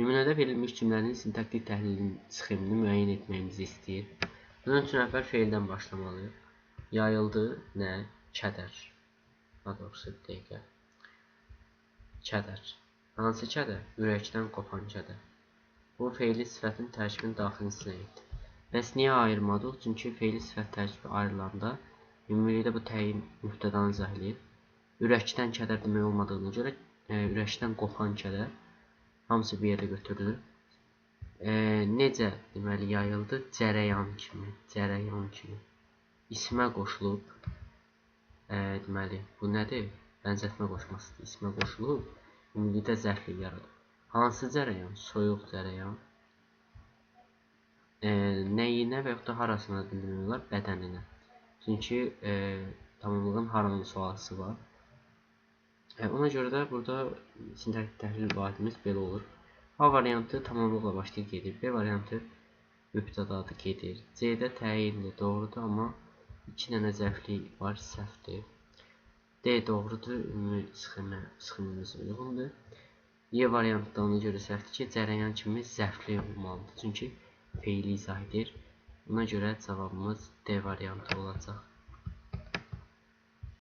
Nümunədə verilmiş cümlənin sintaktik təhlilin sxemini müəyyən etməyimizi istəyir. Bunun üçün əvvəl feildən başlamalıyıq. Yayıldı, nə? Kədər. Daha doğrusu bir dəqiqə. Kədər. Hansı kədər? Ürəkdən qopan kədər. Bu feili sifətin tərkibinin daxili hissəsinə aiddir. Bəs niyə ayırmadıq? Çünki feili sifət tərkibi ayrılanda ümumilikdə bu təyin mübtədanı izah edir. Ürəkdən kədər demək olmadığına görə ürəkdən qopan kədər hamısı bir yerdə götürülür. Necə deməli yayıldı? Cərəyan kimi. İsmə qoşulub. Deməli bu nədir? Bənzətmə qoşmasıdır. İsmə qoşulub ümumilikdə zərflik yaradır. Hansı cərəyan? Soyuq cərəyan. Nəyinə və yaxud da harasına demək olar? Bədəninə. Çünki tamamlığın haranın sualısı var. Ona görə də burada sintaktik təhlil vahidimiz belə olur. A variantı tamamlıqla başlayır gedir. B variantı mübtədadır gedir. C-də təyindir, doğrudur, amma 2 dənə zərflik var, səhvdir. D doğrudur, ümumi sxemimiz uyğundur. E variantı da ona görə səhvdir ki, cərəyan kimi zərflik olmalıdır. Çünki feili izah edir. Buna görə cavabımız D variantı olacaq.